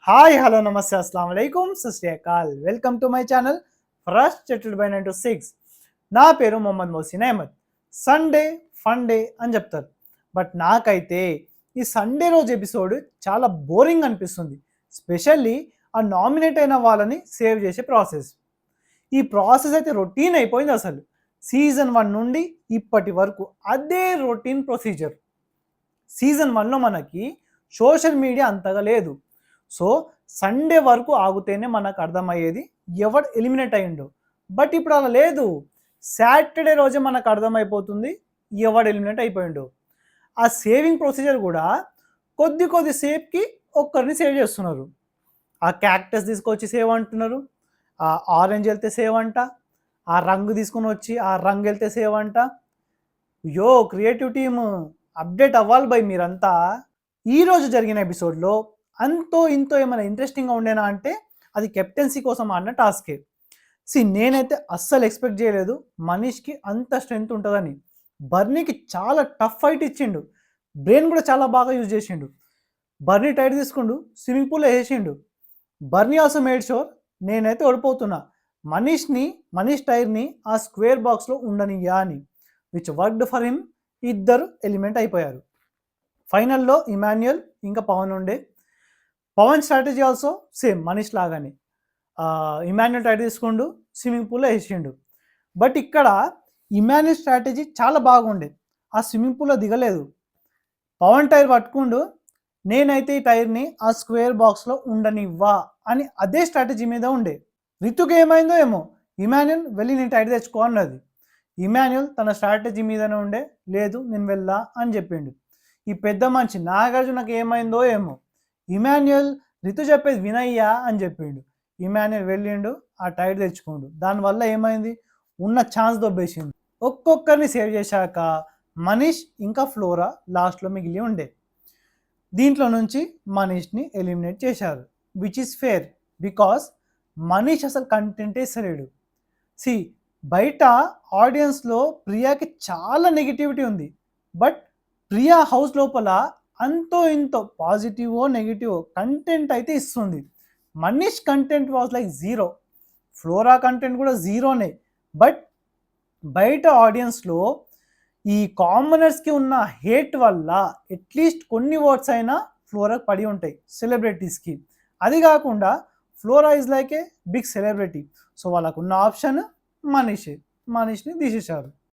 Hi hello నమస్తే అస్సలం వైకుం సస్యాకాల్ welcome to my channel frustrated by 9 to 6. నా పేరు Mohammed Mohsin Ahmed. Sunday fun day అని చెప్తారు, బట్ నాకైతే ఈ సండే రోజు ఎపిసోడ్ చాలా బోరింగ్ అనిపిస్తుంది. స్పెషల్లీ ఆ నామినేట్ అయిన వాళ్ళని సేవ్ చేసే ప్రాసెస్. ఈ ప్రాసెస్ అయితే రొటీన్ అయిపోయింది. అసలు సీజన్ 1 నుండి ఇప్పటి వరకు అదే రొటీన్ ప్రొసీజర్. సీజన్ 1లో మనకి సోషల్ మీడియా అంతగా లేదు. సో సండే వరకు ఆగితేనే మనకు అర్థమయ్యేది ఎవడు ఎలిమినేట్ అయ్యిండో. బట్ ఇప్పుడు అలా లేదు. సాటర్డే రోజే మనకు అర్థమైపోతుంది ఎవడు ఎలిమినేట్ అయిపోయిండో. ఆ సేవింగ్ ప్రొసీజర్ కూడా కొద్ది సేపుకి ఒక్కరిని సేవ్ చేస్తున్నారు. ఆ క్యాక్టస్ తీసుకొచ్చి సేవ్ అంటున్నారు, ఆ ఆరెంజ్ వెళ్తే సేవ్ అంట, ఆ రంగు తీసుకొని వచ్చి ఆ రంగు వెళ్తే సేవ్ అంట. యో క్రియేటివ్ టీమ్ అప్డేట్ అవ్వాలి బై మీరంతా. ఈరోజు జరిగిన ఎపిసోడ్లో అంతో ఇంతో ఏమైనా ఇంట్రెస్టింగ్గా ఉండేనా అంటే అది కెప్టెన్సీ కోసం ఆడిన టాస్కే. నేనైతే అస్సలు ఎక్స్పెక్ట్ చేయలేదు మనీష్కి అంత స్ట్రెంగ్త్ ఉంటుందని. బర్నీకి చాలా టఫ్ ఫైట్ ఇచ్చిండు, బ్రెయిన్ కూడా చాలా బాగా యూజ్ చేసిండు. బర్నీ టైర్ తీసుకుండు, స్విమ్మింగ్ పూల్లో వేసిండు. బర్నీ ఆల్సో మేడ్ షోర్ నేనైతే ఓడిపోతున్నా, మనీష్ టైర్ని ఆ స్క్వేర్ బాక్స్లో ఉండనియ్యా అని. Which worked for him. ఇద్దరు ఎలిమెంట్ అయిపోయారు. ఫైనల్లో ఇమాన్యుయల్ ఇంకా పవన్ ఉండే. Pavan strategy also same Manish లాగానే. ఇమాన్యుయల్ టైర్ తీసుకుండు, స్విమ్మింగ్ పూల్లో వేసిండు. బట్ ఇక్కడ ఇమాన్యుయల్ స్ట్రాటజీ చాలా బాగుండే. ఆ స్విమ్మింగ్ పూల్లో దిగలేదు. పవన్ టైర్ పట్టుకుండు, నేనైతే ఈ టైర్ని ఆ స్క్వేర్ బాక్స్లో ఉండనివ్వా అని అదే స్ట్రాటజీ మీద ఉండే. రితుకి ఏమైందో ఏమో, ఇమాన్యుయల్ వెళ్ళి నేను టైర్ తెచ్చుకో అన్నది. ఇమాన్యుయల్ తన స్ట్రాటజీ మీదనే ఉండే, లేదు నేను వెళ్ళా అని చెప్పిండు. ఈ పెద్ద మనిషి నాగార్జునకు ఏమైందో ఏమో, ఇమాన్యుయల్ రితు చెప్పేది వినయ్యా అని చెప్పిండు. ఇమాన్యుయల్ వెళ్ళిండు, ఆ టైర్ తెచ్చుకోండు. దానివల్ల ఏమైంది, ఉన్న ఛాన్స్ దొబ్బేసింది. ఒక్కొక్కరిని సేవ్ చేశాక మనీష్ ఇంకా ఫ్లోరా లాస్ట్లో మిగిలి ఉండే. దీంట్లో నుంచి మనీష్ని ఎలిమినేట్ చేశారు, which is fair. Because Manish అసలు కంటెంటే ఇస్తలేడు. సి బయట ఆడియన్స్లో ప్రియాకి చాలా నెగిటివిటీ ఉంది. బట్ ప్రియా హౌస్ లోపల అంతో ఇంతో పాజిటివో నెగిటివో కంటెంట్ అయితే ఇస్తుంది. Manish content was like zero, flora content కూడా జీరోనే. బట్ బయట ఆడియన్స్లో ఈ కామనర్స్కి ఉన్న హేట్ వల్ల అట్లీస్ట్ కొన్ని వర్డ్స్ అయినా ఫ్లోరాకి పడి ఉంటాయి సెలబ్రిటీస్కి. అది కాకుండా Flora is like a big celebrity. So వాళ్ళకున్న ఆప్షన్ మనీష్ని తీసేశారు.